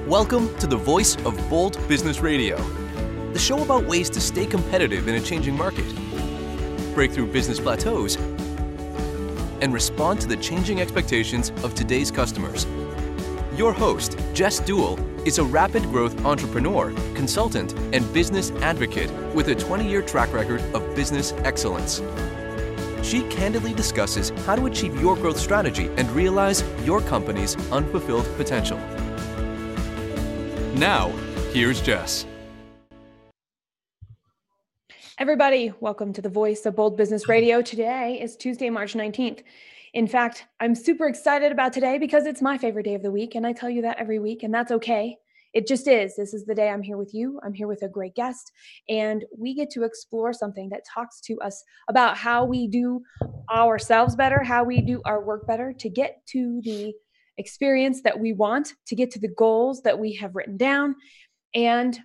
Welcome to the Voice of Bold Business Radio, the show about ways to stay competitive in a changing market, break through business plateaus, and respond to the changing expectations of today's customers. Your host, Jess Dewell, is a rapid growth entrepreneur, consultant, and business advocate with a 20-year track record of business excellence. She candidly discusses how to achieve your growth strategy and realize your company's unfulfilled potential. Now, here's Jess. Everybody, welcome to the Voice of Bold Business Radio. Today is Tuesday, March 19th. In fact, I'm super excited about today because it's my favorite day of the week, and I tell you that every week, and that's okay. It just is. This is the day I'm here with you. I'm here with a great guest, and we get to explore something that talks to us about how we do ourselves better, how we do our work better to get to the experience that we want, to get to the goals that we have written down. And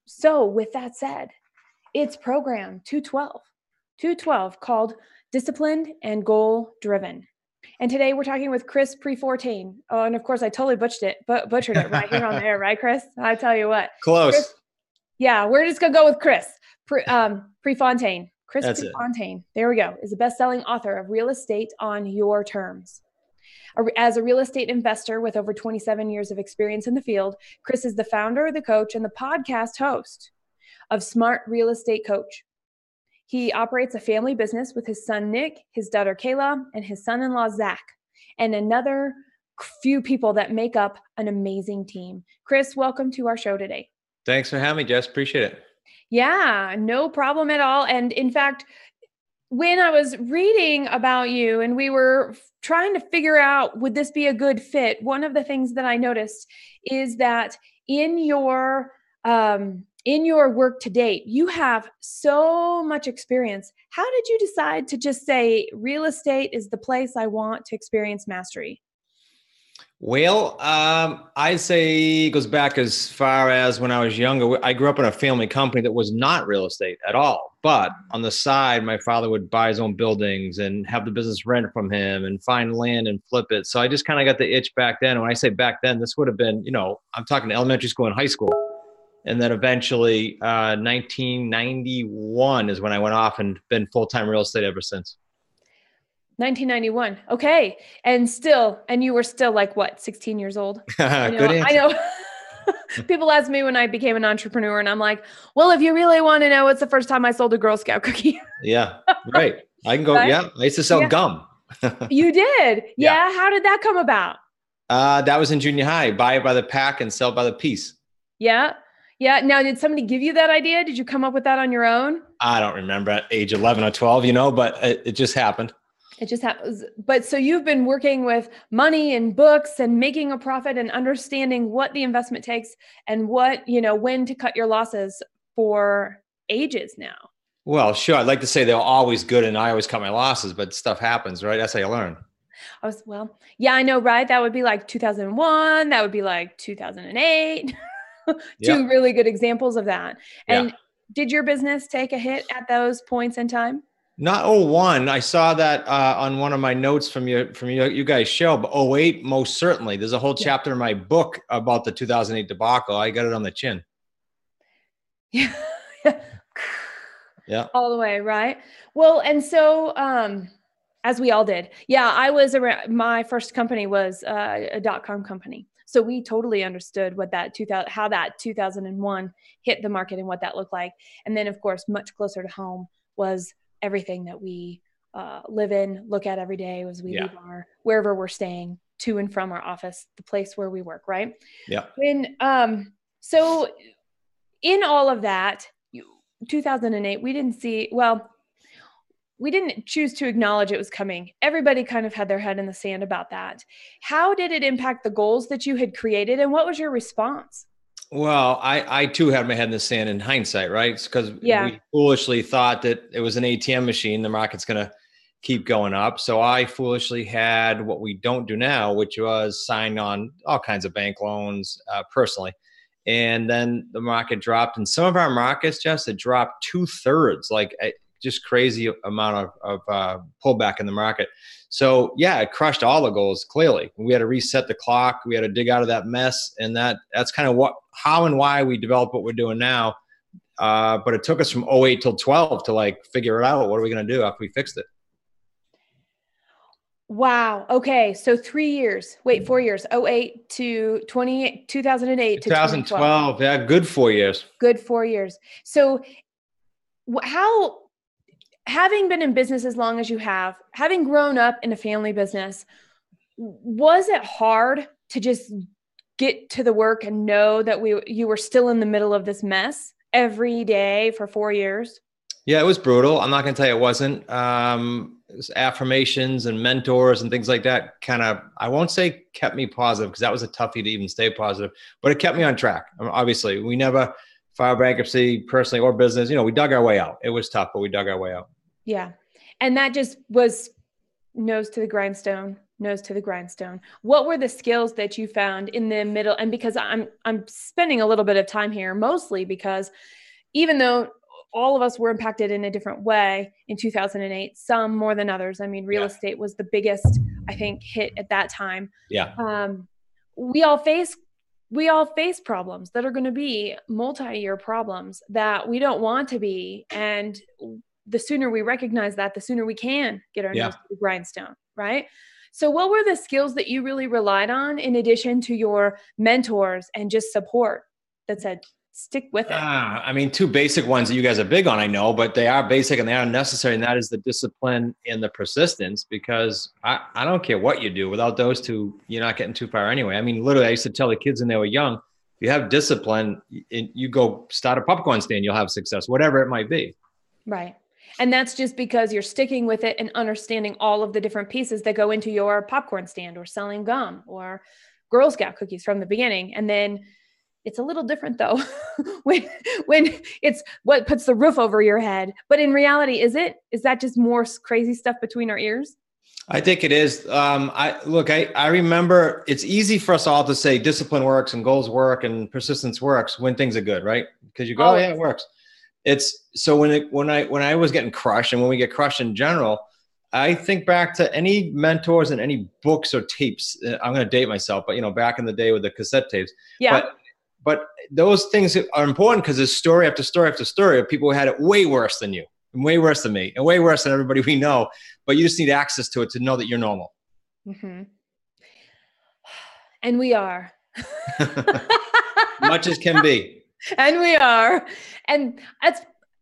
so with that said, it's program 212 called Disciplined and Goal Driven. And today we're talking with Chris Prefontaine. Oh, and of course I totally butchered it right here on the air, right, Chris? I tell you what. Close. Chris, yeah, we're just going to go with Chris Prefontaine. Chris That's Prefontaine, there we go, is a best-selling author of Real Estate on Your Terms. As a real estate investor with over 27 years of experience in the field, Chris is the founder, the coach, and the podcast host of Smart Real Estate Coach. He operates a family business with his son, Nick, his daughter, Kayla, and his son-in-law, Zach, and another few people that make up an amazing team. Chris, welcome to our show today. Thanks for having me, Jess. Appreciate it. Yeah, no problem at all. And in fact, when I was reading about you and we were trying to figure out, would this be a good fit? One of the things that I noticed is that in your work to date, you have so much experience. How did you decide to just say real estate is the place I want to experience mastery? Well, I'd say it goes back as far as when I was younger. I grew up in a family company that was not real estate at all. But on the side, my father would buy his own buildings and have the business rent from him and find land and flip it. So I just kind of got the itch back then. And when I say back then, this would have been, I'm talking elementary school and high school. And then eventually 1991 is when I went off and been full-time real estate ever since. 1991. Okay. And you were still like what, 16 years old? Good answer. I know. People ask me when I became an entrepreneur and I'm like, well, if you really want to know, it's the first time I sold a Girl Scout cookie. Yeah. Right. I can go. Right? Yeah. I used to sell gum. You did? Yeah. How did that come about? That was in junior high. Buy it by the pack and sell by the piece. Yeah. Yeah. Now, did somebody give you that idea? Did you come up with that on your own? I don't remember at age 11 or 12, but it just happened. It just happens. But so you've been working with money and books and making a profit and understanding what the investment takes and what, when to cut your losses for ages now. Well, sure. I'd like to say they're always good and I always cut my losses, but stuff happens, right? That's how you learn. Yeah, I know, right? That would be like 2001. That would be like 2008. Two really good examples of that. And did your business take a hit at those points in time? Not 01. I saw that on one of my notes from you guys' show, but 08, most certainly. There's a whole chapter in my book about the 2008 debacle. I got it on the chin. Yeah. Yeah. All the way, right? Well, and so, as we all did. Yeah, my first company was a .com company. So we totally understood how that 2001 hit the market and what that looked like. And then, of course, much closer to home was everything that we live in, look at every day as we leave wherever we're staying to and from our office, the place where we work, right? Yeah. So in all of that, 2008, we didn't choose to acknowledge it was coming. Everybody kind of had their head in the sand about that. How did it impact the goals that you had created, and what was your response? Well, I too had my head in the sand in hindsight, right? Because we foolishly thought that it was an ATM machine. The market's going to keep going up. So I foolishly had what we don't do now, which was sign on all kinds of bank loans personally. And then the market dropped. In some of our markets, Jess, it dropped 2/3, like just crazy amount of pullback in the market. So yeah, it crushed all the goals. Clearly, we had to reset the clock. We had to dig out of that mess, and that's kind of how and why we developed what we're doing now. But it took us from 08 till 12 to like figure it out. What are we going to do after we fixed it? Wow. Okay. So 3 years, 4 years, 08 to 2008 to 2012. Yeah. Good 4 years. Good 4 years. So how, having been in business as long as you have, having grown up in a family business, was it hard to just get to the work and know that you were still in the middle of this mess every day for 4 years? Yeah, it was brutal. I'm not going to tell you it wasn't. It was affirmations and mentors and things like that kind of, I won't say kept me positive because that was a toughie to even stay positive, but it kept me on track. I mean, obviously, we never filed bankruptcy personally or business. You know, we dug our way out. It was tough, but we dug our way out. Yeah. And that just was nose to the grindstone. What were the skills that you found in the middle? And because I'm spending a little bit of time here, mostly because even though all of us were impacted in a different way in 2008, some more than others. I mean, real estate was the biggest, I think, hit at that time. Yeah. We all face problems that are going to be multi-year problems that we don't want to be. And the sooner we recognize that, the sooner we can get our nose to the grindstone, right? So what were the skills that you really relied on in addition to your mentors and just support that said, stick with it? I mean, two basic ones that you guys are big on, I know, but they are basic and they are necessary. And that is the discipline and the persistence, because I don't care what you do. Without those two, you're not getting too far anyway. I mean, literally, I used to tell the kids when they were young, if you have discipline, you go start a popcorn stand, you'll have success, whatever it might be. Right. And that's just because you're sticking with it and understanding all of the different pieces that go into your popcorn stand or selling gum or Girl Scout cookies from the beginning. And then it's a little different though, when it's what puts the roof over your head. But in reality, is that just more crazy stuff between our ears? I think it is. I remember it's easy for us all to say discipline works and goals work and persistence works when things are good, right? Because you go, oh yeah, it works. It's so when I was getting crushed and when we get crushed in general, I think back to any mentors and any books or tapes. I'm going to date myself, but back in the day with the cassette tapes. Yeah. But those things are important because there's story after story after story of people who had it way worse than you, and way worse than me, and way worse than everybody we know. But you just need access to it to know that you're normal. Mm-hmm. And we are. Much as can be. And we are. And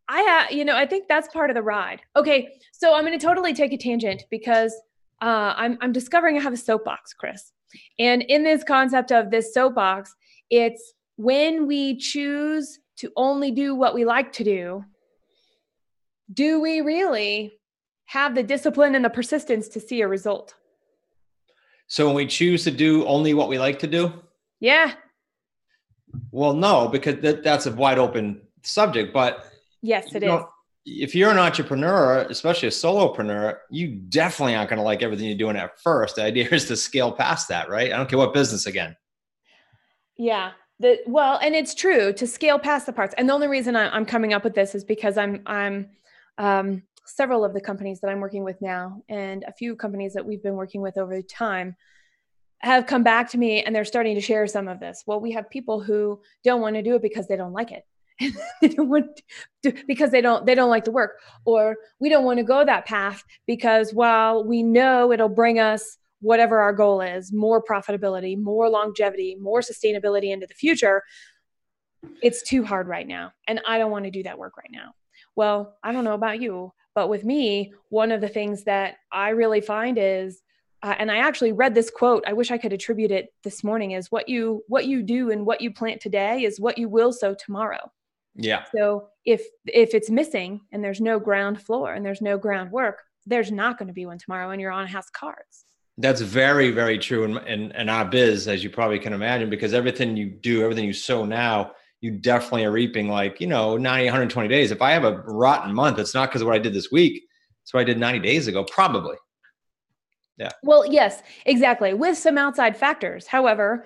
I think that's part of the ride. Okay. So I'm going to totally take a tangent because I'm discovering I have a soapbox, Chris. And in this concept of this soapbox, it's when we choose to only do what we like to do we really have the discipline and the persistence to see a result? So when we choose to do only what we like to do? Yeah. Well, no, because that's a wide open subject, but yes, it is. If you're an entrepreneur, especially a solopreneur, you definitely aren't going to like everything you're doing at first. The idea is to scale past that, right? I don't care what business again. Yeah. And it's true to scale past the parts. And the only reason I'm coming up with this is because I'm several of the companies that I'm working with now and a few companies that we've been working with over time have come back to me and they're starting to share some of this. Well, we have people who don't want to do it because they don't like it. They don't want to, because they don't like the work, or we don't want to go that path because while we know it'll bring us whatever our goal is, more profitability, more longevity, more sustainability into the future, it's too hard right now. And I don't want to do that work right now. Well, I don't know about you, but with me, one of the things that I really find is, and I actually read this quote, I wish I could attribute it this morning, is what you do and what you plant today is what you will sow tomorrow. Yeah. So if it's missing and there's no ground floor and there's no groundwork, there's not going to be one tomorrow and you're on a house of cards. That's very, very true in our biz, as you probably can imagine, because everything you do, everything you sow now, you definitely are reaping 90, 120 days. If I have a rotten month, it's not because of what I did this week. It's what I did 90 days ago, probably. Yeah. Well, yes, exactly. With some outside factors. However,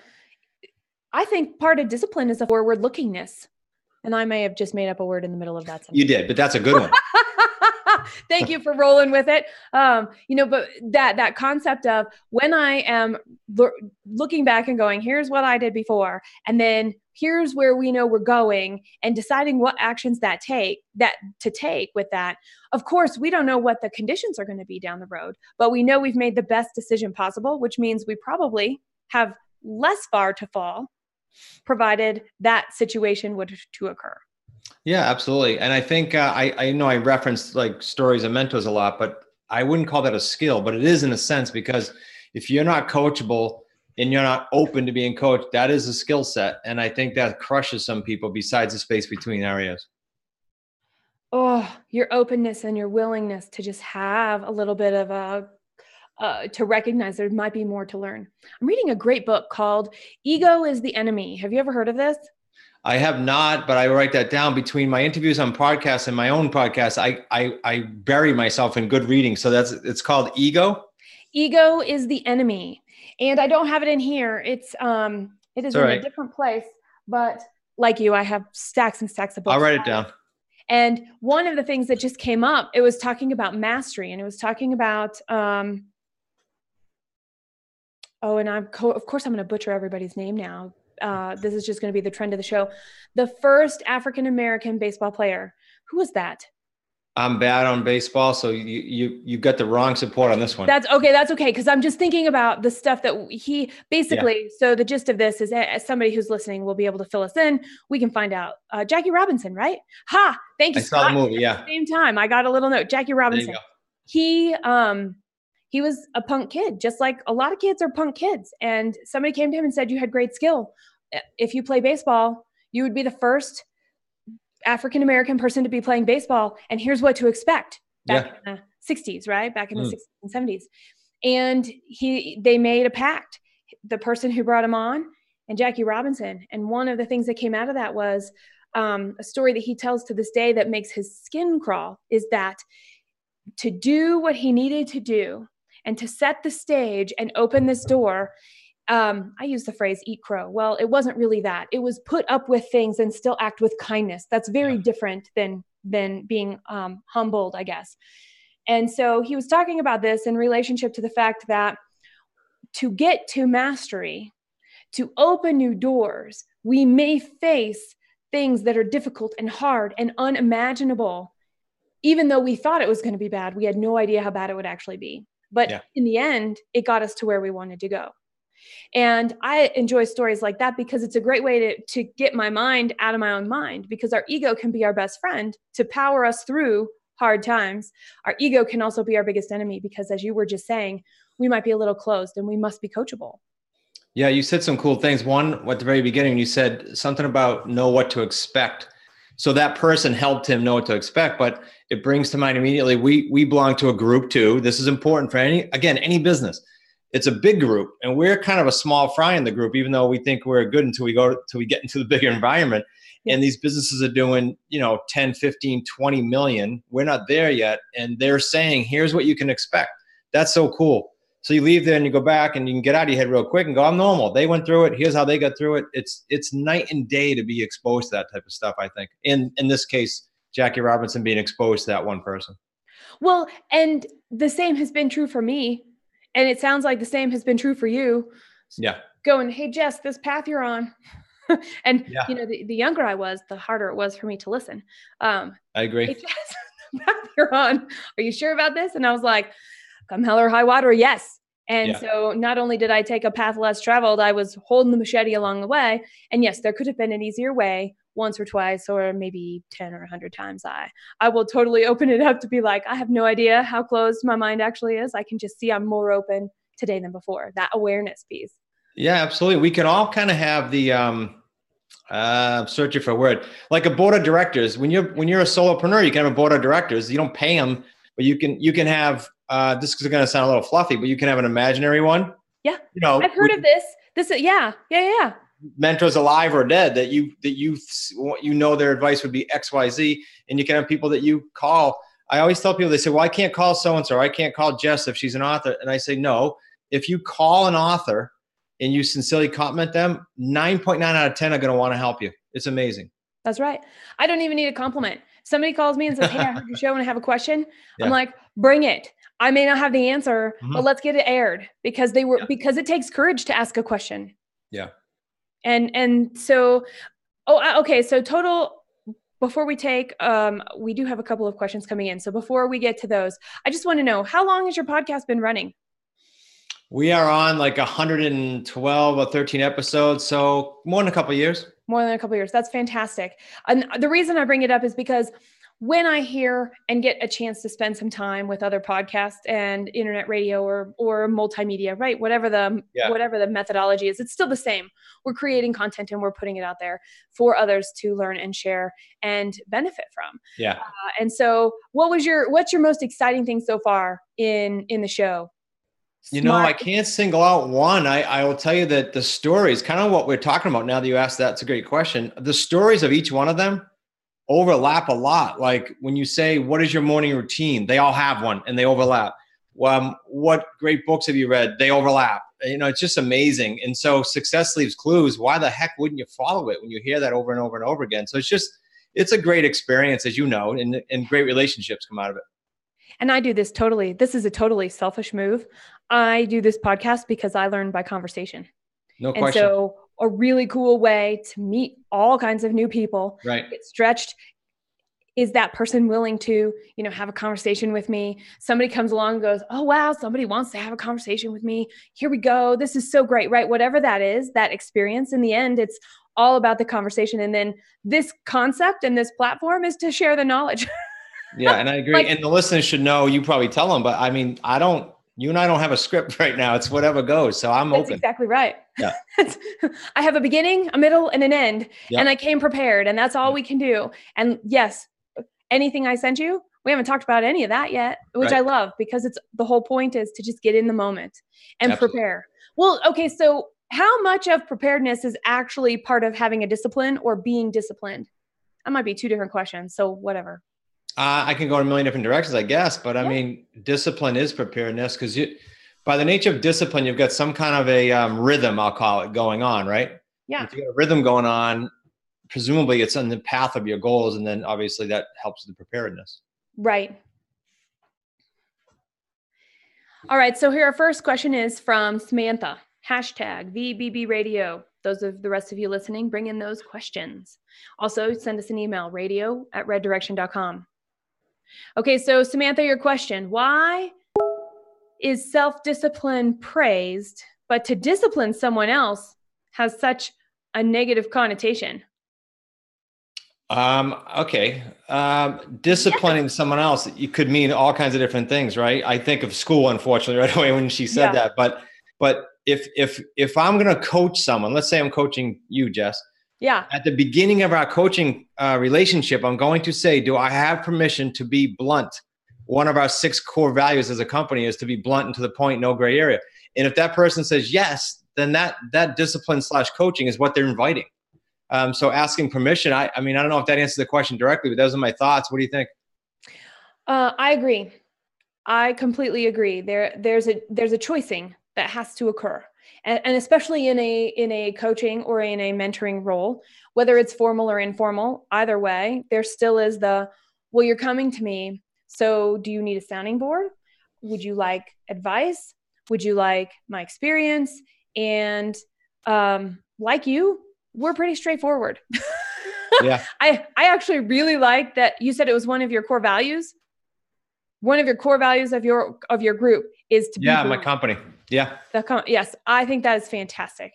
I think part of discipline is a forward lookingness. And I may have just made up a word in the middle of that sentence. You did, but that's a good one. Thank you for rolling with it. But that concept of when I am looking back and going, here's what I did before, and then here's where we know we're going, and deciding what actions to take with that. Of course, we don't know what the conditions are going to be down the road, but we know we've made the best decision possible, which means we probably have less far to fall, provided that situation would to occur. Yeah, absolutely. And I think I know I referenced like stories of mentors a lot, but I wouldn't call that a skill, but it is in a sense, because if you're not coachable and you're not open to being coached, that is a skill set. And I think that crushes some people besides the space between areas. Oh, your openness and your willingness to just have a little bit of to recognize there might be more to learn. I'm reading a great book called Ego is the Enemy. Have you ever heard of this? I have not, but I write that down. Between my interviews on podcasts and my own podcast, I bury myself in good reading. So it's called Ego. Ego is the Enemy. And I don't have it in here. It is in a different place, but like you, I have stacks and stacks of books. I'll write it down. And one of the things that just came up, it was talking about mastery, and it was talking about, of course I'm going to butcher everybody's name now. This is just going to be the trend of the show. The first African-American baseball player. Who was that? I'm bad on baseball, so you got the wrong support on this one. That's okay. Because I'm just thinking about the stuff that he basically, yeah. So the gist of this is, as somebody who's listening will be able to fill us in, we can find out. Jackie Robinson, right? Ha! Thank you, I saw the movie, yeah. At the same time, I got a little note. Jackie Robinson. He was a punk kid, just like a lot of kids are punk kids. And somebody came to him and said, you had great skill. If you play baseball, you would be the first African-American person to be playing baseball. And here's what to expect back in the 60s, right? Back in the 60s and 70s. And they made a pact, the person who brought him on and Jackie Robinson. And one of the things that came out of that was a story that he tells to this day that makes his skin crawl, is that to do what he needed to do and to set the stage and open this door, I use the phrase eat crow. Well, it wasn't really that. It was put up with things and still act with kindness. That's very different than being humbled, I guess. And so he was talking about this in relationship to the fact that to get to mastery, to open new doors, we may face things that are difficult and hard and unimaginable. Even though we thought it was going to be bad, we had no idea how bad it would actually be. But in the end, it got us to where we wanted to go. And I enjoy stories like that because it's a great way to get my mind out of my own mind, because our ego can be our best friend to power us through hard times. Our ego can also be our biggest enemy because, as you were just saying, we might be a little closed and we must be coachable. Yeah, you said some cool things. One, at the very beginning, you said something about know what to expect. So that person helped him know what to expect, but it brings to mind immediately, we belong to a group too. This is important for any business. It's a big group, and we're kind of a small fry in the group, even though we think we're good until we get into the bigger environment. Yeah. And these businesses are doing, 10, 15, 20 million. We're not there yet. And they're saying, here's what you can expect. That's so cool. So you leave there and you go back and you can get out of your head real quick and go, I'm normal. They went through it. Here's how they got through it. It's night and day to be exposed to that type of stuff, I think. In this case, Jackie Robinson being exposed to that one person. Well, and the same has been true for me. And it sounds like the same has been true for you. Yeah. Going, hey, Jess, this path you're on. And, the younger I was, the harder it was for me to listen. I agree. Hey, Jess, the path you're on, are you sure about this? And I was like, come hell or high water, yes. And so not only did I take a path less traveled, I was holding the machete along the way. And yes, there could have been an easier way once or twice, or maybe 10 or 100 times. I will totally open it up to be like, I have no idea how closed my mind actually is. I can just see I'm more open today than before. That awareness piece. Yeah, absolutely. We can all kind of have the, searching for a word, like a board of directors. When you're a solopreneur, you can have a board of directors. You don't pay them, but you can have, this is going to sound a little fluffy, but you can have an imaginary one. Yeah. I've heard of this. Yeah. Mentors alive or dead that you their advice would be XYZ, and you can have people that you call. I always tell people, they say, well, I can't call so-and-so, or I can't call Jess if she's an author. And I say, no, if you call an author and you sincerely compliment them, 9.9 out of 10 are going to want to help you. It's amazing. That's right. I don't even need a compliment. Somebody calls me and says, hey, I heard your show and I have a question. Yeah. I'm like, bring it. I may not have the answer, Mhm. but let's get it aired because because it takes courage to ask a question. Yeah. And so, okay. So total, before we take, we do have a couple of questions coming in. So before we get to those, I just want to know, how long has your podcast been running? We are on like 112 or 13 episodes. So more than a couple of years. More than a couple of years. That's fantastic. And the reason I bring it up is because when I hear and get a chance to spend some time with other podcasts and internet radio or multimedia, right? Whatever the methodology is, it's still the same. We're creating content and we're putting it out there for others to learn and share and benefit from. Yeah. And so what's your most exciting thing so far in the show? You know, I can't single out one. I will tell you that the stories, kind of what we're talking about now that you asked that, it's a great question. The stories of each one of them overlap a lot. Like when you say, what is your morning routine? They all have one and they overlap. What great books have you read? They overlap. You know, it's just amazing. And so success leaves clues. Why the heck wouldn't you follow it when you hear that over and over and over again? So it's a great experience, as you know, and great relationships come out of it. And I do this totally. This is a totally selfish move. I do this podcast because I learn by conversation. No question. And so a really cool way to meet all kinds of new people, right? Get stretched. Is that person willing to, have a conversation with me? Somebody comes along and goes, oh, wow, somebody wants to have a conversation with me. Here we go. This is so great, right? Whatever that is, that experience, in the end, it's all about the conversation. And then this concept and this platform is to share the knowledge. Yeah, and I agree. And the listeners should know, you probably tell them, but I mean, you and I don't have a script right now. It's whatever goes. So I'm open. That's exactly right. Yeah. I have a beginning, a middle, and an end. Yep. And I came prepared, and that's all we can do. And yes, anything I sent you, we haven't talked about any of that yet, which I love, because the whole point is to just get in the moment and prepare. Well, okay. So how much of preparedness is actually part of having a discipline or being disciplined? That might be two different questions. So whatever. I can go in a million different directions, I guess. But I mean, discipline is preparedness, because by the nature of discipline, you've got some kind of a rhythm, I'll call it, going on, right? Yeah. If you got a rhythm going on, presumably it's on the path of your goals. And then obviously that helps with the preparedness. Right. All right. So here, our first question is from Samantha. #VBB Radio. Those of the rest of you listening, bring in those questions. Also, send us an email, radio@reddirection.com. Okay, so Samantha, your question: why is self-discipline praised, but to discipline someone else has such a negative connotation? Okay. Disciplining someone else, it could mean all kinds of different things, right? I think of school, unfortunately, right away when she said that. But if I'm going to coach someone, let's say I'm coaching you, Jess. Yeah. At the beginning of our coaching relationship, I'm going to say, do I have permission to be blunt? One of our 6 core values as a company is to be blunt and to the point, no gray area. And if that person says yes, then that discipline / coaching is what they're inviting. So asking permission, I mean, I don't know if that answers the question directly, but those are my thoughts. What do you think? I agree. I completely agree. There's a choicing that has to occur. And especially in a coaching or in a mentoring role, whether it's formal or informal, either way, there still is well, you're coming to me. So do you need a sounding board? Would you like advice? Would you like my experience? And like you, we're pretty straightforward. Yeah. I actually really like that you said it was one of your core values. One of your core values of your group is to be my company. Yeah. Yes. I think that is fantastic.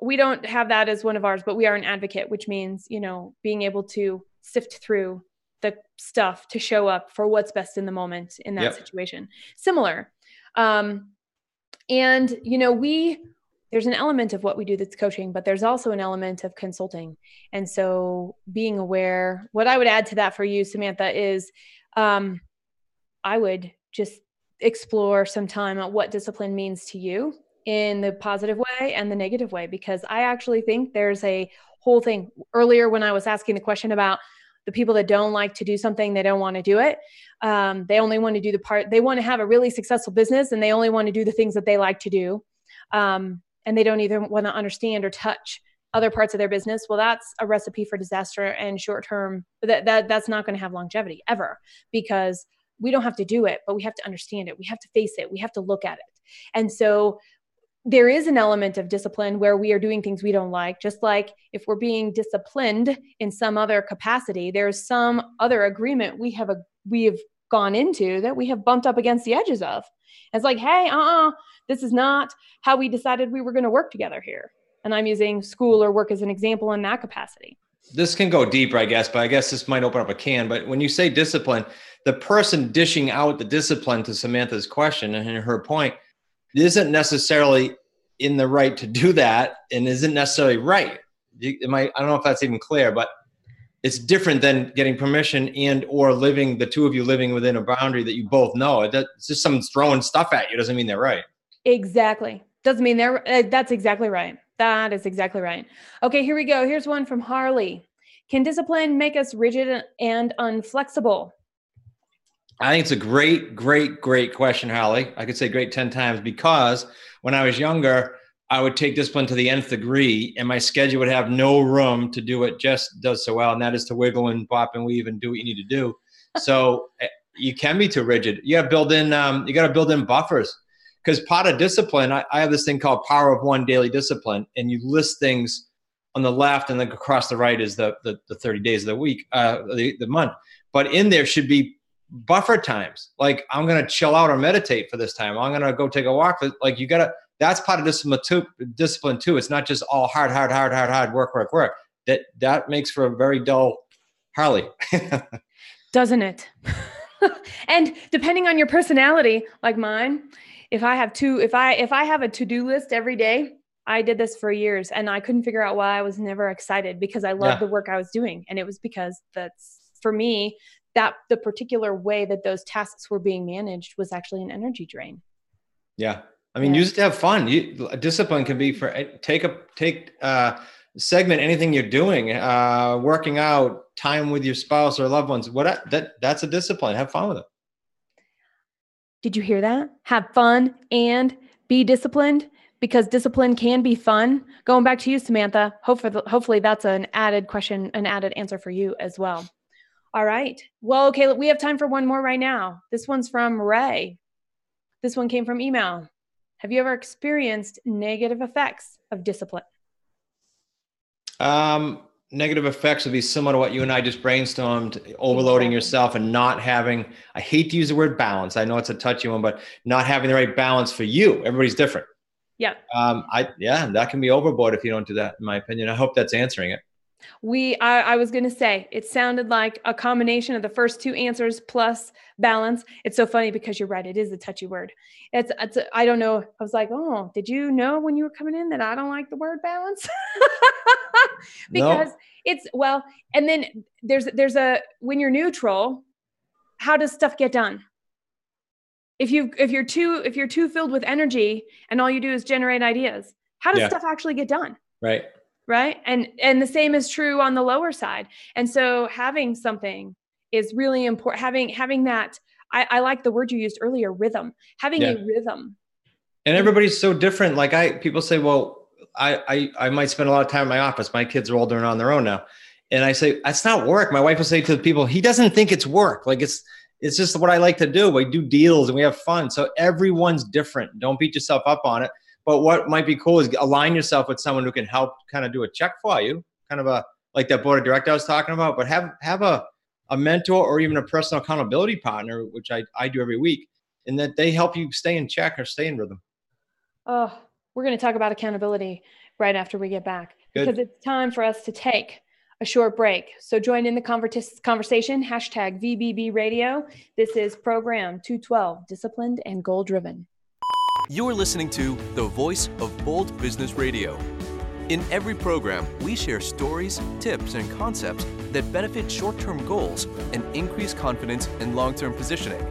We don't have that as one of ours, but we are an advocate, which means, being able to sift through the stuff to show up for what's best in the moment in that situation. Similar. And, there's an element of what we do that's coaching, but there's also an element of consulting. And so being aware, what I would add to that for you, Samantha, is I would just explore some time on what discipline means to you in the positive way and the negative way, because I actually think there's a whole thing. Earlier, when I was asking the question about the people that don't like to do something, they don't want to do it. They only want to do they want to have a really successful business, and they only want to do the things that they like to do. And they don't either want to understand or touch other parts of their business, well, that's a recipe for disaster and short-term. That's not going to have longevity ever, because we don't have to do it, but we have to understand it. We have to face it. We have to look at it. And so there is an element of discipline where we are doing things we don't like, just like if we're being disciplined in some other capacity, there's some other agreement we have gone into that we have bumped up against the edges of. It's like, hey, this is not how we decided we were going to work together here. And I'm using school or work as an example in that capacity. This can go deeper, I guess, but I guess this might open up a can. But when you say discipline, the person dishing out the discipline, to Samantha's question and her point, isn't necessarily in the right to do that and isn't necessarily right. I don't know if that's even clear, but it's different than getting permission and or the two of you living within a boundary that you both know. It's just someone's throwing stuff at you. Doesn't mean they're right. Exactly. Doesn't mean that's exactly right. That is exactly right. Okay, here we go. Here's one from Harley. Can discipline make us rigid and unflexible? I think it's a great, great, great question, Harley. I could say great 10 times, because when I was younger, I would take discipline to the nth degree, and my schedule would have no room to do what Jess does so well, and that is to wiggle and bop and weave and do what you need to do. So you can be too rigid. You got to build in buffers, because part of discipline, I have this thing called Power of One Daily Discipline, and you list things on the left, and then across the right is the 30 days of the week, the month. But in there should be buffer times. Like, I'm going to chill out or meditate for this time. I'm going to go take a walk. Like, that's part of discipline too. It's not just all hard, work. That makes for a very dull Harley. Doesn't it? And depending on your personality, like mine, if I have a to-do list every day, I did this for years and I couldn't figure out why I was never excited, because I loved the work I was doing. And it was because that's, for me, that the particular way that those tasks were being managed was actually an energy drain. Yeah. I mean, use it to have fun. Discipline can be for segment anything you're doing, working out, time with your spouse or loved ones. That's a discipline. Have fun with it. Did you hear that? Have fun and be disciplined, because discipline can be fun. Going back to you, Samantha, hopefully that's an added question, an added answer for you as well. All right. Well, okay, we have time for one more right now. This one's from Ray. This one came from email. Have you ever experienced negative effects of discipline? Negative effects would be similar to what you and I just brainstormed, overloading yourself and not having, I hate to use the word balance. I know it's a touchy one, but not having the right balance for you. Everybody's different. Yeah. That can be overboard if you don't do that, in my opinion. I hope that's answering it. I was going to say, it sounded like a combination of the first two answers plus balance. It's so funny because you're right. It is a touchy word. I don't know. I was like, oh, did you know when you were coming in that I don't like the word balance? Because and then when you're neutral, how does stuff get done? If you're too filled with energy and all you do is generate ideas, how does stuff actually get done? Right. Right. And the same is true on the lower side. And so having something is really important. Having that, I like the word you used earlier, rhythm, having a rhythm. And everybody's so different. Like people say, well, I might spend a lot of time in my office. My kids are older and on their own now. And I say, that's not work. My wife will say to the people, he doesn't think it's work. Like it's just what I like to do. We do deals and we have fun. So everyone's different. Don't beat yourself up on it. But what might be cool is align yourself with someone who can help kind of do a check for you, kind of like that board of director I was talking about, but have a mentor or even a personal accountability partner, which I do every week, and that they help you stay in check or stay in rhythm. Oh, we're going to talk about accountability right after we get back. Good. Because it's time for us to take a short break. So join in the conversation, #VBB Radio. This is program 212, Disciplined and Goal Driven. You're listening to the voice of Bold Business Radio. In every program, we share stories, tips, and concepts that benefit short-term goals and increase confidence in long-term positioning.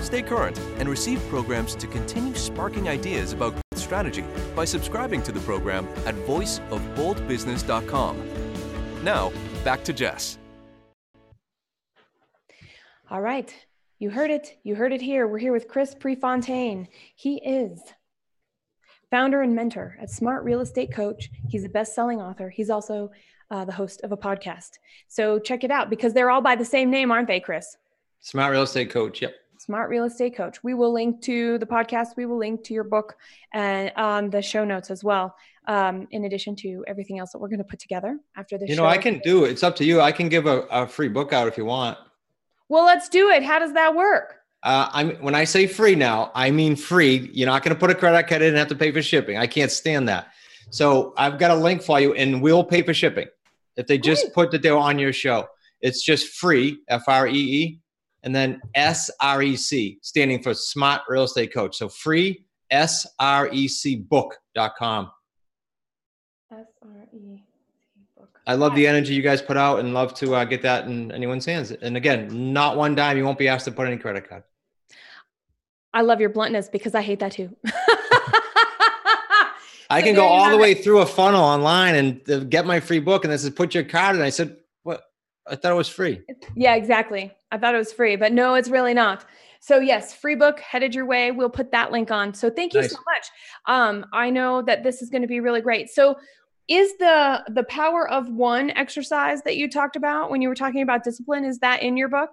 Stay current and receive programs to continue sparking ideas about strategy by subscribing to the program at voiceofboldbusiness.com. Now, back to Jess. All right. You heard it. You heard it here. We're here with Chris Prefontaine. He is founder and mentor at Smart Real Estate Coach. He's a best-selling author. He's also the host of a podcast. So check it out because they're all by the same name, aren't they, Chris? Smart Real Estate Coach. Yep. Smart Real Estate Coach. We will link to the podcast. We will link to your book and on the show notes as well. In addition to everything else that we're going to put together after this show. I can do it. It's up to you. I can give a free book out if you want. Well, let's do it. How does that work? When I say free now, I mean free. You're not going to put a credit card in and have to pay for shipping. I can't stand that. So I've got a link for you and we'll pay for shipping. If they just put that they're on your show, it's just free, FREE, and then SREC, standing for Smart Real Estate Coach. So free, SRECbook.com. SREC book. I love the energy you guys put out and love to get that in anyone's hands. And again, not one dime. You won't be asked to put any credit card. I love your bluntness because I hate that too. I can go all the way through a funnel online and get my free book. And it says, put your card. And I said, what? I thought it was free. Yeah, exactly. I thought it was free, but no, it's really not. So yes, free book headed your way. We'll put that link on. So thank you so much. I know that this is going to be really great. So is the power of one exercise that you talked about when you were talking about discipline, is that in your book?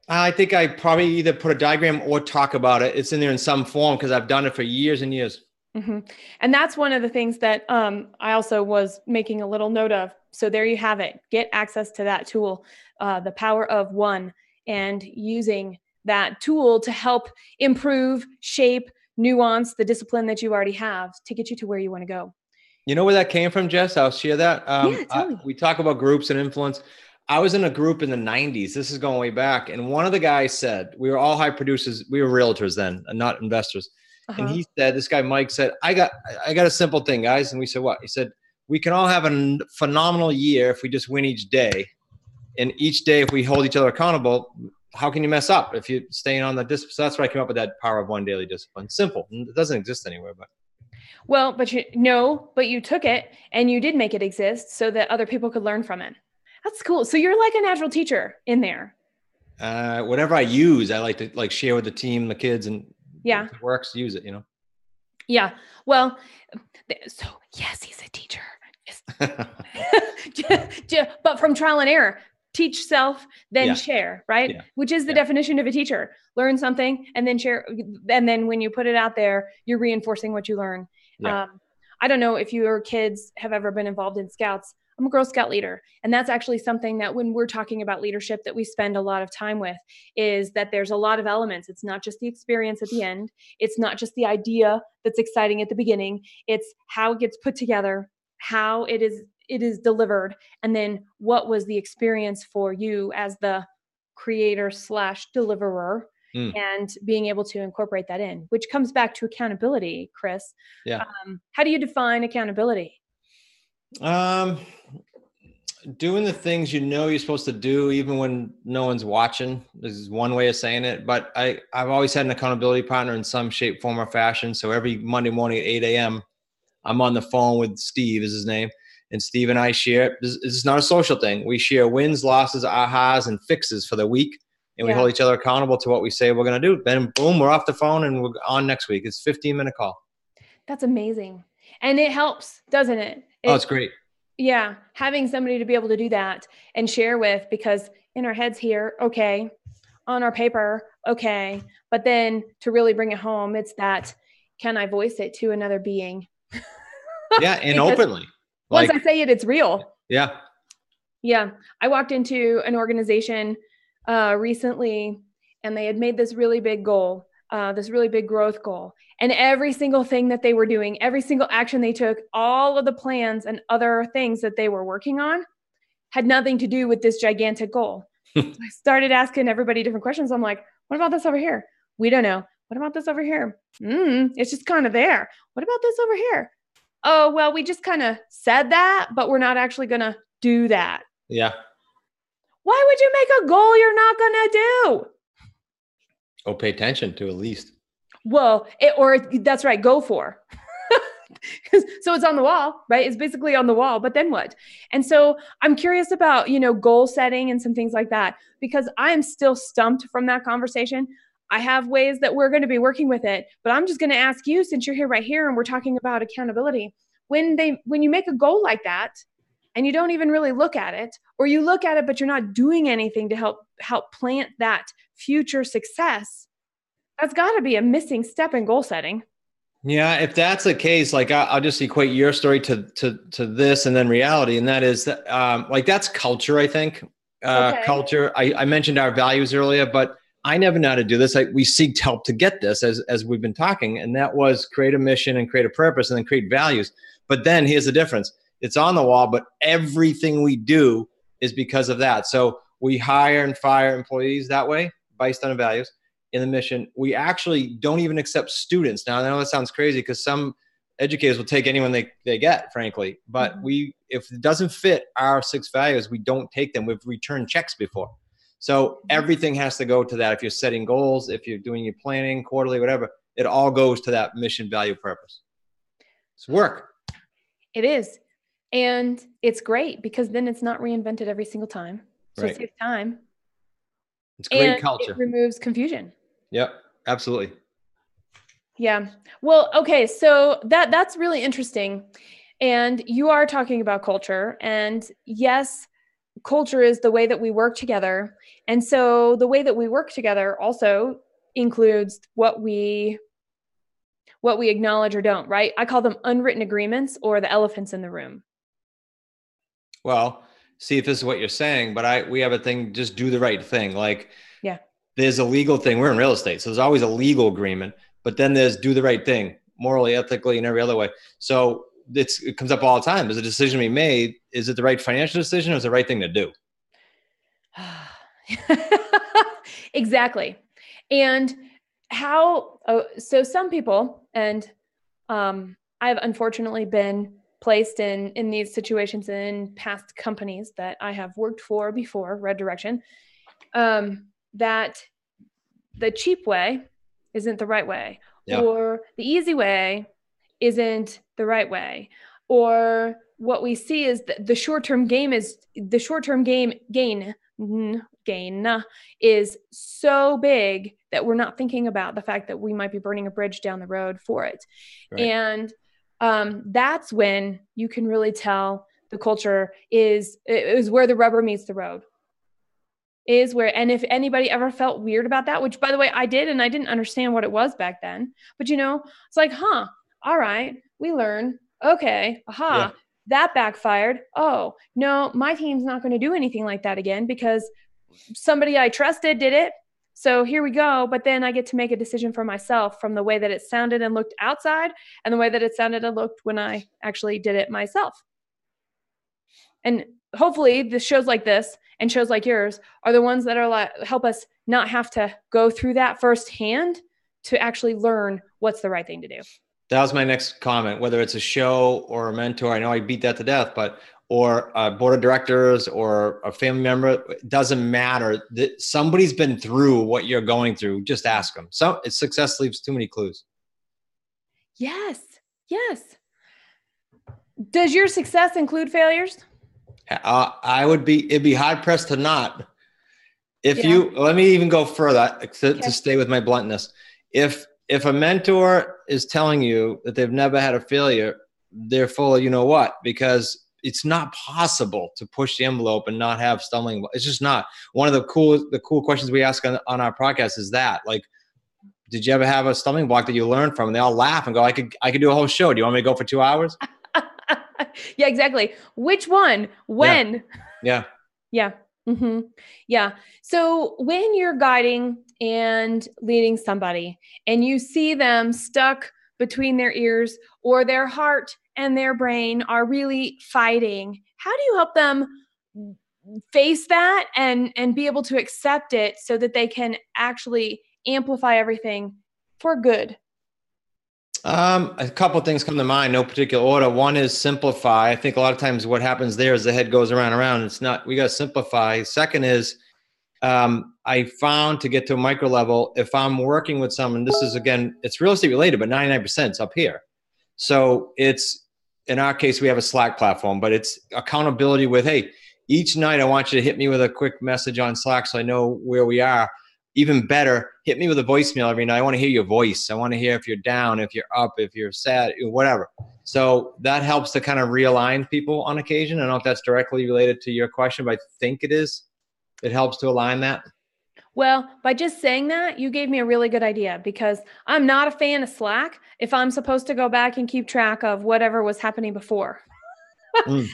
I think I probably either put a diagram or talk about it. It's in there in some form because I've done it for years and years. Mm-hmm. And that's one of the things that I also was making a little note of. So there you have it. Get access to that tool, the power of one, and using that tool to help improve, shape, nuance the discipline that you already have to get you to where you want to go. You know where that came from, Jess? I'll share that. Yeah, tell me. We talk about groups and influence. I was in a group in the 90s. This is going way back. And one of the guys said, we were all high producers. We were realtors then, and not investors. And he said, this guy, Mike, said, I got a simple thing, guys. And we said, what? He said, we can all have a phenomenal year if we just win each day. And each day, if we hold each other accountable, how can you mess up if you're staying on the discipline? So that's where I came up with that power of one daily discipline. Simple. It doesn't exist anywhere, but. Well, but you took it and you did make it exist so that other people could learn from it. That's cool. So you're like a natural teacher in there. Whatever I use, I like to share with the team, the kids, and if it works, use it, Yeah. Well, so yes, he's a teacher. But from trial and error, teach self, then share, right? Yeah. Which is the definition of a teacher. Learn something and then share. And then when you put it out there, you're reinforcing what you learn. Yeah. I don't know if your kids have ever been involved in Scouts. I'm a Girl Scout leader. And that's actually something that when we're talking about leadership that we spend a lot of time with is that there's a lot of elements. It's not just the experience at the end. It's not just the idea that's exciting at the beginning. It's how it gets put together, how it is delivered. And then what was the experience for you as the creator / deliverer and being able to incorporate that in, which comes back to accountability, Chris. Yeah. How do you define accountability? Doing the things you're supposed to do, even when no one's watching. This is one way of saying it, but I've always had an accountability partner in some shape, form, or fashion. So every Monday morning at 8 a.m., I'm on the phone with Steve, is his name. And Steve and I share, this is not a social thing. We share wins, losses, ahas, and fixes for the week. And we hold each other accountable to what we say we're going to do. Then boom, we're off the phone and we're on next week. It's a 15-minute call. That's amazing. And it helps, doesn't it? It's great. Yeah. Having somebody to be able to do that and share with, because in our heads here, okay, on our paper, okay. But then to really bring it home, it's that, can I voice it to another being? Yeah. And openly. Once I say it, it's real. Yeah. Yeah. I walked into an organization recently and they had made this really big goal, this really big growth goal. And every single thing that they were doing, every single action they took, all of the plans and other things that they were working on had nothing to do with this gigantic goal. So I started asking everybody different questions. I'm like, what about this over here? We don't know. What about this over here? It's just kind of there. What about this over here? Oh, well, we just kind of said that, but we're not actually going to do that. Yeah. Why would you make a goal you're not going to do? Oh, pay attention to at least. Well, that's right. Go for. So it's on the wall, right? It's basically on the wall, but then what? And so I'm curious about, goal setting and some things like that, because I'm still stumped from that conversation. I have ways that we're going to be working with it, but I'm just going to ask you, since you're here right here and we're talking about accountability, when you make a goal like that and you don't even really look at it, or you look at it, but you're not doing anything to help plant that future success, that's got to be a missing step in goal setting. Yeah, if that's the case, like I'll just equate your story to this and then reality, and that is that like that's culture. I think culture. I mentioned our values earlier, but I never know how to do this. We seeked help to get this as we've been talking, and that was create a mission and create a purpose and then create values. But then here's the difference: it's on the wall, but everything we do is because of that. So we hire and fire employees that way based on values. In the mission, we actually don't even accept students. Now, I know that sounds crazy because some educators will take anyone they get, frankly. But if it doesn't fit our 6 values, we don't take them. We've returned checks before. So everything has to go to that. If you're setting goals, if you're doing your planning, quarterly, whatever, it all goes to that mission, value, purpose. It's work. It is. And it's great because then it's not reinvented every single time. So it saves time. It's great culture. It removes confusion. Yep, absolutely. Yeah. Well, okay. So that's really interesting. And you are talking about culture. And yes, culture is the way that we work together. And so the way that we work together also includes what we acknowledge or don't, right? I call them unwritten agreements or the elephants in the room. Well, see if this is what you're saying, but we have a thing, just do the right thing. Like, there's a legal thing. We're in real estate, so there's always a legal agreement, but then there's do the right thing, morally, ethically, and every other way. So it comes up all the time. There's a decision to be made. Is it the right financial decision or is it the right thing to do? Exactly. And so some people, and I've unfortunately been placed in these situations in past companies that I have worked for before, Red Direction, that the cheap way isn't the right way, or the easy way isn't the right way, or what we see is that the short-term gain is so big that we're not thinking about the fact that we might be burning a bridge down the road for it. Right. And that's when you can really tell the culture is where the rubber meets the road. And if anybody ever felt weird about that, which by the way, I did, and I didn't understand what it was back then, but it's like, all right, we learn. Okay. That backfired. Oh no, my team's not going to do anything like that again because somebody I trusted did it. So here we go. But then I get to make a decision for myself from the way that it sounded and looked outside and the way that it sounded and looked when I actually did it myself. And hopefully the shows like this and shows like yours are the ones that are help us not have to go through that firsthand to actually learn what's the right thing to do. That was my next comment, whether it's a show or a mentor. I know I beat that to death, or a board of directors or a family member, it doesn't matter. That somebody's been through what you're going through. Just ask them. So success leaves too many clues. Yes. Does your success include failures? It'd be hard pressed to not. Let me even go further to stay with my bluntness. If a mentor is telling you that they've never had a failure, they're full of you know what, because it's not possible to push the envelope and not have stumbling. It's just not. One of the cool questions we ask on our podcast is that, like, did you ever have a stumbling block that you learned from? And they all laugh and go, I could do a whole show. Do you want me to go for 2 hours? Yeah, exactly. Which one? When? Yeah. Mm-hmm. Yeah. So when you're guiding and leading somebody and you see them stuck between their ears or their heart and their brain are really fighting, how do you help them face that and be able to accept it so that they can actually amplify everything for good? A couple of things come to mind, no particular order. One is simplify. I think a lot of times what happens there is the head goes around and around. It's not, we got to simplify. Second is, I found to get to a micro level, if I'm working with someone, this is, again, it's real estate related, but 99% is up here. So it's, in our case, we have a Slack platform, but it's accountability with, hey, each night I want you to hit me with a quick message on Slack so I know where we are. even better, hit me with a voicemail every night. I want to hear your voice. I want to hear if you're down, if you're up, if you're sad, whatever. So that helps to kind of realign people on occasion. I don't know if that's directly related to your question, but I think it is. It helps to align that. Well, by just saying that, you gave me a really good idea, because I'm not a fan of Slack if I'm supposed to go back and keep track of whatever was happening before.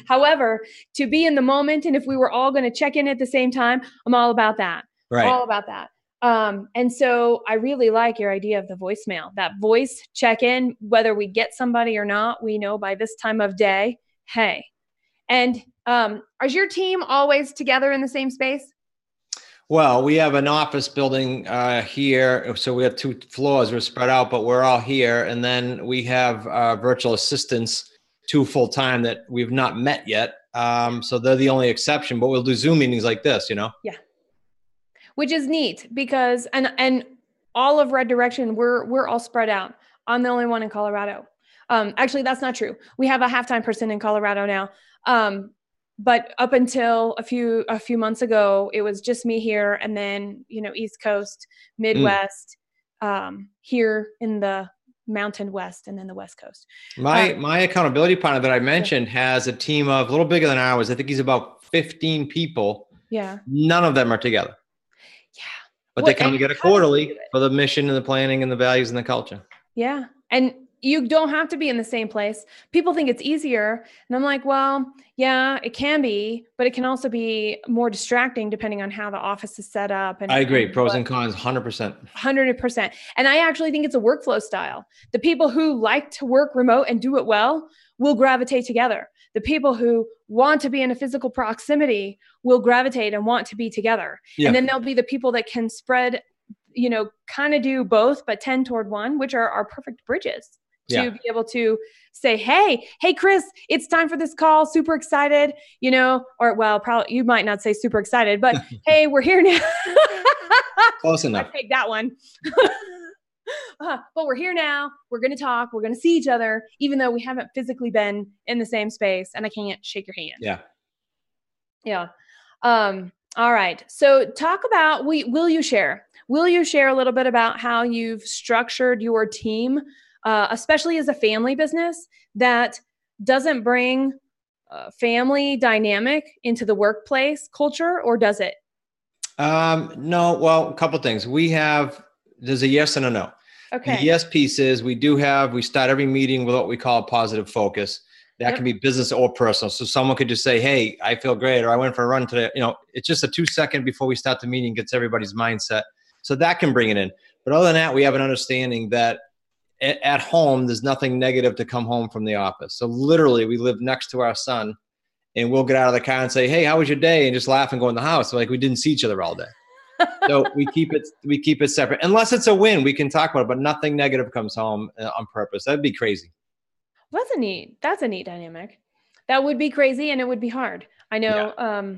However, to be in the moment, and if we were all going to check in at the same time, I'm all about that. Right. All about that. And so I really like your idea of the voicemail, that voice check-in, whether we get somebody or not, we know by this time of day, hey. And is your team always together in the same space? Well, we have an office building here. So we have 2 floors. We're spread out, but we're all here. And then we have virtual assistants, 2 full-time that we've not met yet. So they're the only exception, but we'll do Zoom meetings like this, you know? Yeah. Which is neat, because, and all of Red Direction, we're all spread out. I'm the only one in Colorado. Actually, that's not true. We have a half-time person in Colorado now. But up until a few months ago, it was just me here, and then, East Coast, Midwest, here in the Mountain West, and then the West Coast. My accountability partner that I mentioned has a team of a little bigger than ours. I think he's about 15 people. Yeah. None of them are together. Yeah. But they come together quarterly for the mission and the planning and the values and the culture. Yeah. And you don't have to be in the same place. People think it's easier. And I'm like, well, yeah, it can be, but it can also be more distracting depending on how the office is set up. And I agree. Pros and cons, 100%. 100%. And I actually think it's a workflow style. The people who like to work remote and do it well will gravitate together. The people who want to be in a physical proximity will gravitate and want to be together. Yeah. And then there'll be the people that can spread, kind of do both, but tend toward one, which are our perfect bridges. To be able to say, hey, Chris, it's time for this call. Super excited, or well, probably you might not say super excited, but hey, we're here now. Close enough. I take that one. But we're here now. We're going to talk. We're going to see each other, even though we haven't physically been in the same space, and I can't shake your hand. Yeah. Yeah. All right. So talk about, will you share a little bit about how you've structured your team, especially as a family business that doesn't bring family dynamic into the workplace culture, or does it? No. Well, a couple of things. There's a yes and a no. Okay. The yes piece is we start every meeting with what we call a positive focus. That can be business or personal. So someone could just say, hey, I feel great, or I went for a run today. It's just a 2-second before we start the meeting, gets everybody's mindset. So that can bring it in. But other than that, we have an understanding that at home, there's nothing negative to come home from the office. So literally, we live next to our son, and we'll get out of the car and say, hey, how was your day? And just laugh and go in the house. Like we didn't see each other all day. So we keep it separate. Unless it's a win, we can talk about it, but nothing negative comes home on purpose. That'd be crazy. That's a neat dynamic. That would be crazy, and it would be hard. I know. Yeah.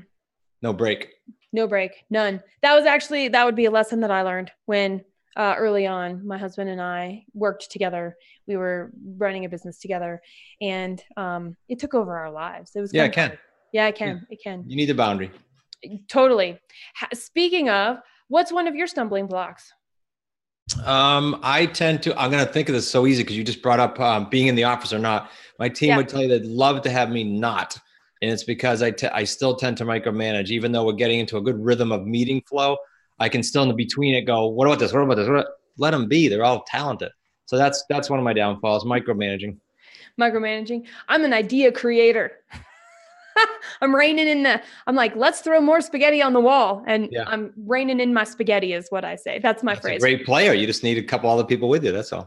No break. None. That would be a lesson that I learned when early on, my husband and I worked together. We were running a business together, and it took over our lives. It was it can. Yeah, it can. Yeah. It can. You need a boundary. Totally. Speaking of, what's one of your stumbling blocks? I'm going to think of this so easy because you just brought up being in the office or not. My team would tell you they'd love to have me not. And it's because I still tend to micromanage, even though we're getting into a good rhythm of meeting flow. I can still in between it go, what about this? Let them be. They're all talented. So that's one of my downfalls, micromanaging. I'm an idea creator. I'm like, let's throw more spaghetti on the wall. And I'm reining in my spaghetti is what I say. That's my phrase. A great player. You just need a couple other people with you. That's all.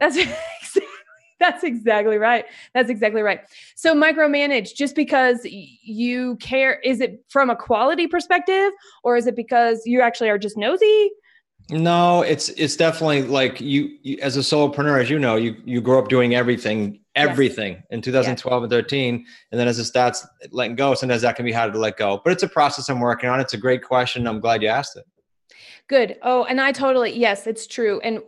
That's exactly right. So micromanage just because you care. Is it from a quality perspective, or is it because you actually are just nosy? No, it's definitely like you as a solopreneur, as you know, you grow up doing everything in 2012 and 13. And then as it starts letting go, sometimes that can be hard to let go, but it's a process I'm working on. It's a great question. I'm glad you asked it. Good. Oh, and yes, it's true. And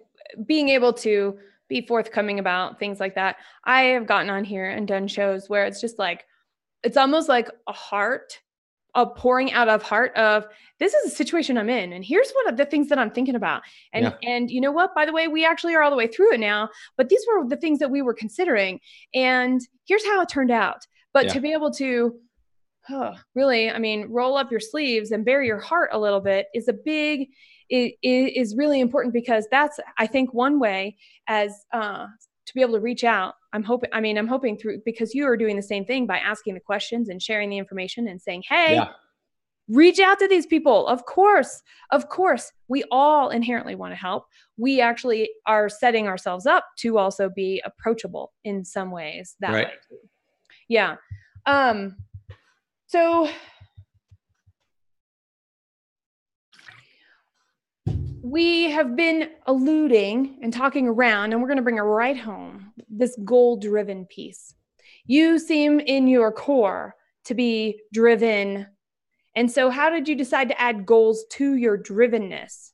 being able to be forthcoming about things like that. I have gotten on here and done shows where it's just like, it's almost like a heart a pouring out of heart of, this is a situation I'm in, and here's one of the things that I'm thinking about. And you know what, by the way, we actually are all the way through it now, but these were the things that we were considering, and here's how it turned out. But to be able to really, I mean, roll up your sleeves and bare your heart a little bit is is really important, because that's, I think, one way as to be able to reach out. I'm hoping through, because you are doing the same thing by asking the questions and sharing the information and saying, hey, reach out to these people. Of course, we all inherently want to help. We actually are setting ourselves up to also be approachable in some ways that way too. Yeah. So we have been alluding and talking around, and we're going to bring it right home, this goal-driven piece. You seem in your core to be driven. And so how did you decide to add goals to your drivenness?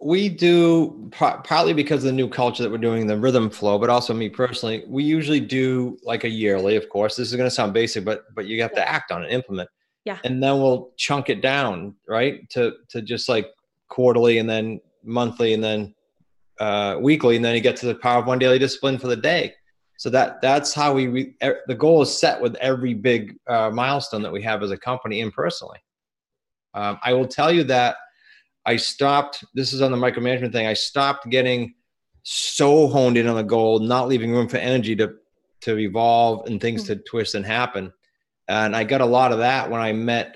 We do partly because of the new culture that we're doing, the rhythm flow, but also me personally, we usually do like a yearly, of course. This is going to sound basic, but you have to act on it, implement. Yeah. And then we'll chunk it down, right? To just like quarterly, and then monthly, and then weekly, and then you get to the power of one daily discipline for the day. So that's how the goal is set with every big milestone that we have as a company and personally. I will tell you that I stopped, this is on the micromanagement thing, I stopped getting so honed in on the goal, not leaving room for energy to evolve and things to twist and happen. And I got a lot of that when I met,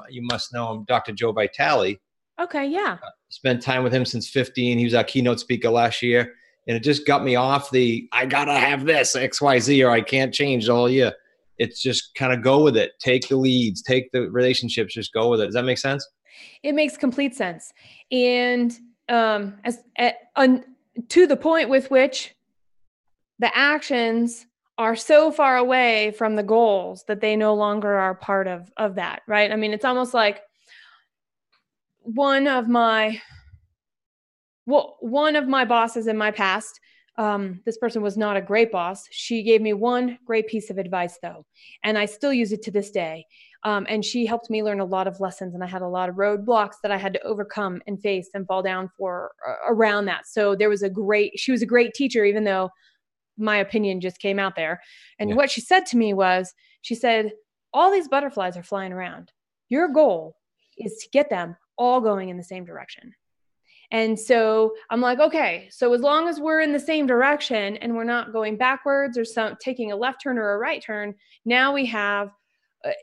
you must know him, Dr. Joe Vitale. Okay, yeah. Spent time with him since 15. He was our keynote speaker last year. And it just got me off I got to have this, XYZ, or I can't change the whole year. It's just kind of go with it. Take the leads, take the relationships, just go with it. Does that make sense? It makes complete sense. And to the point with which the actions are so far away from the goals that they no longer are part of that, right? I mean, it's almost like one of my bosses in my past, this person was not a great boss. She gave me one great piece of advice though, and I still use it to this day. And she helped me learn a lot of lessons, and I had a lot of roadblocks that I had to overcome and face and fall down for around that. So she was a great teacher, even though my opinion just came out there. And what she said to me was, she said, all these butterflies are flying around. Your goal is to get them all going in the same direction. And so I'm like, okay, so as long as we're in the same direction and we're not going backwards or taking a left turn or a right turn, now we have,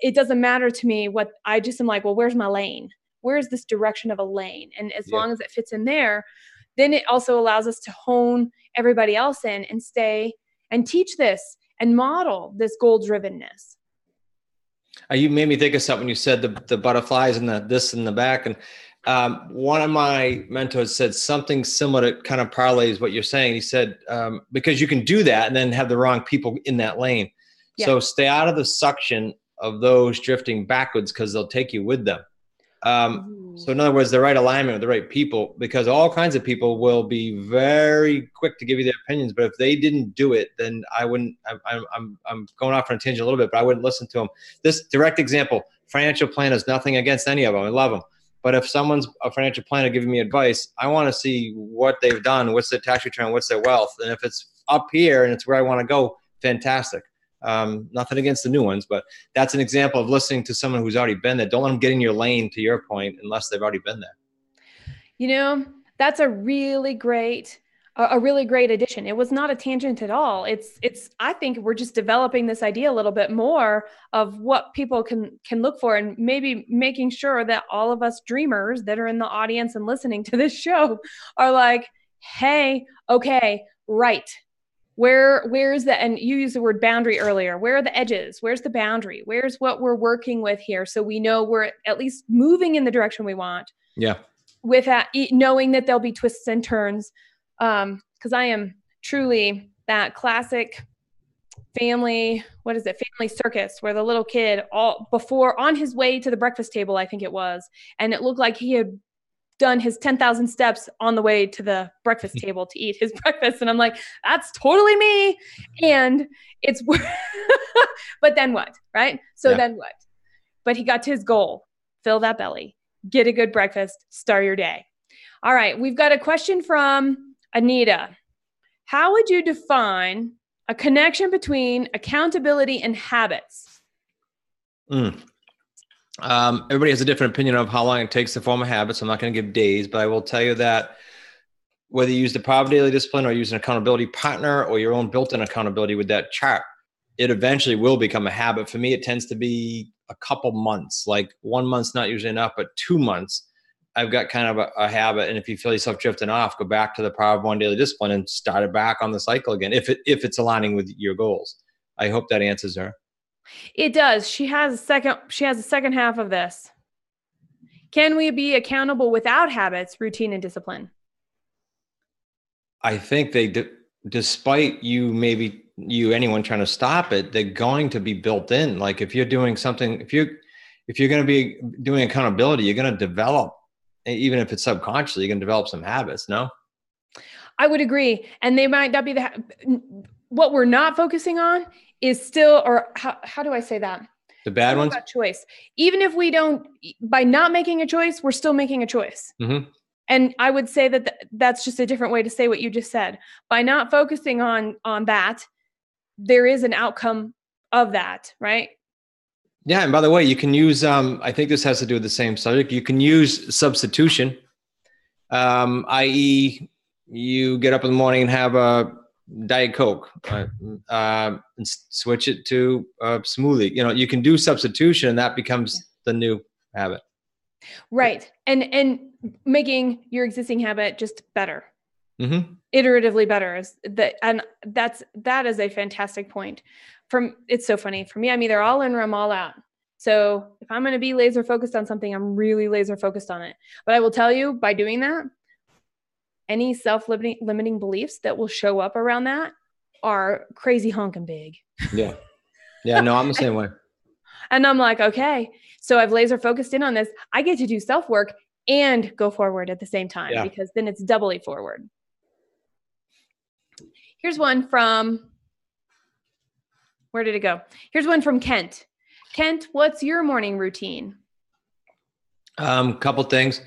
it doesn't matter to me what I just am like, well, where's my lane? Where's this direction of a lane? And as long as it fits in there, then it also allows us to hone everybody else in and stay and teach this and model this goal drivenness. You made me think of something. You said the butterflies and this in the back. And one of my mentors said something similar to kind of parlays what you're saying. He said, because you can do that and then have the wrong people in that lane. Yeah. So stay out of the suction of those drifting backwards, because they'll take you with them. So in other words, the right alignment with the right people, because all kinds of people will be very quick to give you their opinions, but if they didn't do it, then I wouldn't. I'm going off on a tangent a little bit, but I wouldn't listen to them. This direct example: financial planners. Nothing against any of them. I love them. But if someone's a financial planner giving me advice, I want to see what they've done, what's their tax return, what's their wealth, and if it's up here and it's where I want to go, fantastic. Nothing against the new ones, but that's an example of listening to someone who's already been there. Don't let them get in your lane, to your point, unless they've already been there. You know, that's a really great addition. It was not a tangent at all. I think we're just developing this idea a little bit more of what people can look for, and maybe making sure that all of us dreamers that are in the audience and listening to this show are like, hey, okay, right. Where's the, and you used the word boundary earlier. Where are the edges? Where's the boundary? Where's what we're working with here? So we know we're at least moving in the direction we want. Yeah. With that, knowing that there'll be twists and turns. Because I am truly that classic family circus, where the little kid on his way to the breakfast table, I think it was, and it looked like he had done his 10,000 steps on the way to the breakfast table to eat his breakfast. And I'm like, that's totally me. And it's, but then what? Right? So then what? But he got to his goal, fill that belly, get a good breakfast, start your day. All right. We've got a question from Anita. How would you define a connection between accountability and habits? Everybody has a different opinion of how long it takes to form a habit. So I'm not going to give days, but I will tell you that whether you use the Power of Daily Discipline or use an accountability partner or your own built-in accountability with that chart, it eventually will become a habit. For me, it tends to be a couple months. Like 1 month's not usually enough, but 2 months, I've got kind of a habit. And if you feel yourself drifting off, go back to the Power of One Daily Discipline and start it back on the cycle again, if it's aligning with your goals. I hope that answers her. It does. She has a second half of this. Can we be accountable without habits, routine, and discipline? I think despite anyone trying to stop it, they're going to be built in. Like if you're doing something, if you're going to be doing accountability, you're going to develop, even if it's subconsciously, you're going to develop some habits. No? I would agree. And they might not be what we're not focusing on is still, or how do I say that? The bad ones? About choice. Even if we don't, by not making a choice, we're still making a choice. Mm-hmm. And I would say that that's just a different way to say what you just said. By not focusing on that, there is an outcome of that, right? Yeah. And by the way, you can use, I think this has to do with the same subject. You can use substitution, i.e. you get up in the morning and have a Diet Coke, and switch it to a smoothie. You can do substitution and that becomes the new habit. Right. And making your existing habit just better, iteratively better and that is a fantastic point. It's so funny for me. I'm either all in or I'm all out. So if I'm going to be laser focused on something, I'm really laser focused on it. But I will tell you, by doing that, any self-limiting beliefs that will show up around that are crazy honking big. Yeah. Yeah. No, I'm the same way. And I'm like, okay, so I've laser focused in on this. I get to do self-work and go forward at the same time, because then it's doubly forward. Here's one from, where did it go? Here's one from Kent. Kent, what's your morning routine? Couple things.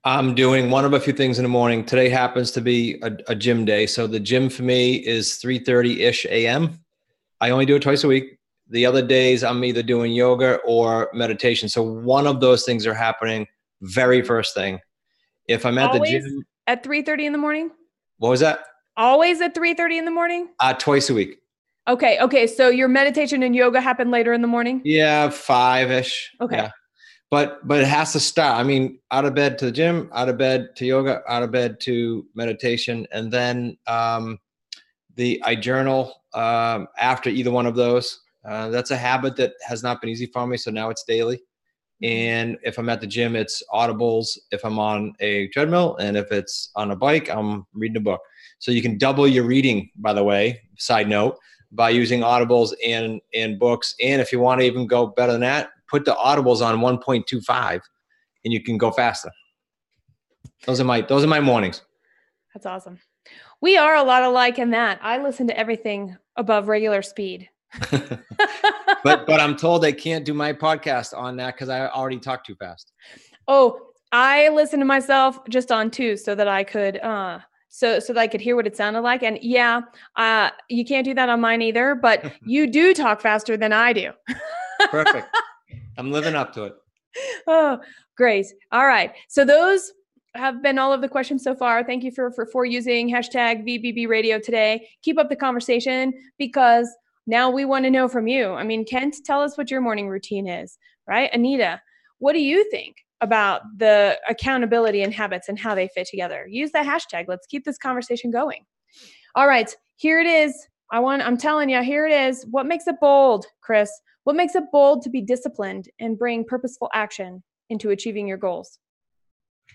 I'm doing one of a few things in the morning. Today happens to be a gym day. So the gym for me is 3:30-ish a.m. I only do it twice a week. The other days I'm either doing yoga or meditation. So one of those things are happening very first thing. If I'm at Always the gym at 3:30 in the morning. What was that? Always at 3:30 in the morning? Twice a week. Okay. So your meditation and yoga happen later in the morning? Yeah, 5-ish. Okay. Yeah. But it has to start. I mean, out of bed to the gym, out of bed to yoga, out of bed to meditation. And then I journal after either one of those. That's a habit that has not been easy for me. So now it's daily. And if I'm at the gym, it's audibles if I'm on a treadmill. And if it's on a bike, I'm reading a book. So you can double your reading, by the way, side note, by using audibles and books. And if you want to even go better than that, put the audibles on 1.25 and you can go faster. Those are my mornings. That's awesome. We are a lot alike in that. I listen to everything above regular speed. but I'm told I can't do my podcast on that because I already talk too fast. Oh, I listen to myself just on 2 so that I could so that I could hear what it sounded like. And you can't do that on mine either, but you do talk faster than I do. Perfect. I'm living up to it. Oh, great. All right. So those have been all of the questions so far. Thank you for using hashtag VBB Radio today. Keep up the conversation because now we want to know from you. I mean, Kent, tell us what your morning routine is, right? Anita, what do you think about the accountability and habits and how they fit together? Use the hashtag. Let's keep this conversation going. All right, here it is. I'm telling you, here it is. What makes it bold, Chris? What makes it bold to be disciplined and bring purposeful action into achieving your goals?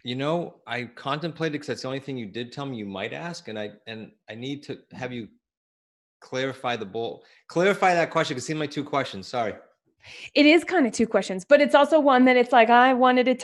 I contemplated because that's the only thing you did tell me you might ask. And I need to have you clarify that question because see my 2 questions. Sorry. It is kind of two questions, but it's also one that it's like, I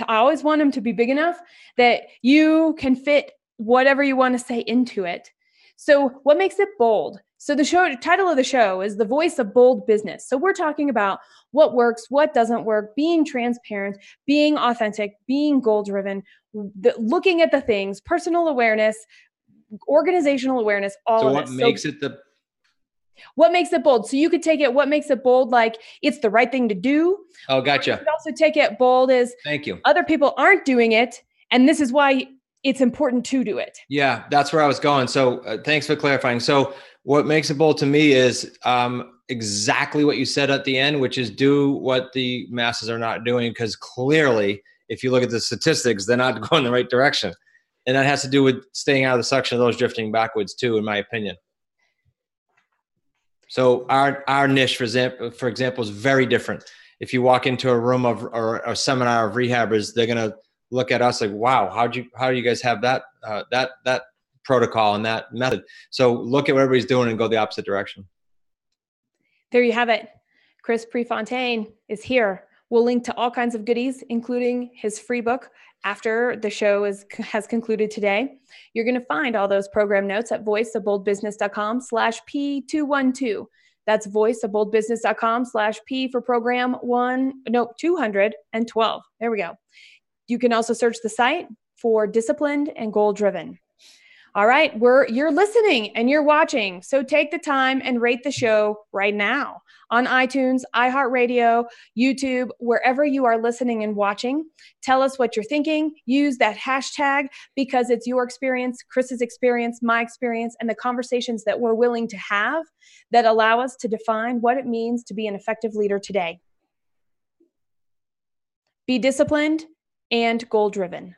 always want them to be big enough that you can fit whatever you want to say into it. So what makes it bold? So the title of the show is The Voice of Bold Business. So we're talking about what works, what doesn't work, being transparent, being authentic, being goal-driven, looking at the things, personal awareness, organizational awareness, all of it. What makes it bold? So you could take it, what makes it bold? Like it's the right thing to do. Oh, gotcha. You could also take it bold as thank you. Other people aren't doing it. And this is why it's important to do it. Yeah, that's where I was going. So thanks for clarifying. So what makes it bold to me is exactly what you said at the end, which is do what the masses are not doing. Because clearly, if you look at the statistics, they're not going the right direction. And that has to do with staying out of the suction of those drifting backwards too, in my opinion. So our niche, for example, is very different. If you walk into a room or a seminar of rehabbers, they're going to look at us like, wow, how do you guys have that protocol and that method? So look at what everybody's doing and go the opposite direction. There you have it. Chris Prefontaine is here. We'll link to all kinds of goodies, including his free book after the show has concluded today. You're going to find all those program notes at voiceofboldbusiness.com/P212. That's voiceofboldbusiness.com/P for program 212. There we go. You can also search the site for disciplined and goal-driven. All right, you're listening and you're watching. So take the time and rate the show right now on iTunes, iHeartRadio, YouTube, wherever you are listening and watching. Tell us what you're thinking. Use that hashtag because it's your experience, Chris's experience, my experience, and the conversations that we're willing to have that allow us to define what it means to be an effective leader today. Be disciplined and goal-driven.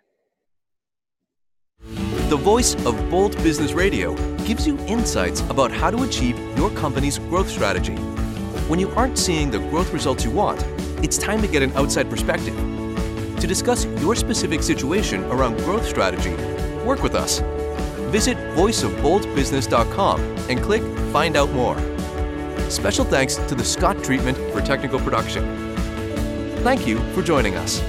The Voice of Bold Business Radio gives you insights about how to achieve your company's growth strategy. When you aren't seeing the growth results you want, it's time to get an outside perspective. To discuss your specific situation around growth strategy, work with us. Visit voiceofboldbusiness.com and click Find Out More. Special thanks to the Scott Treatment for technical production. Thank you for joining us.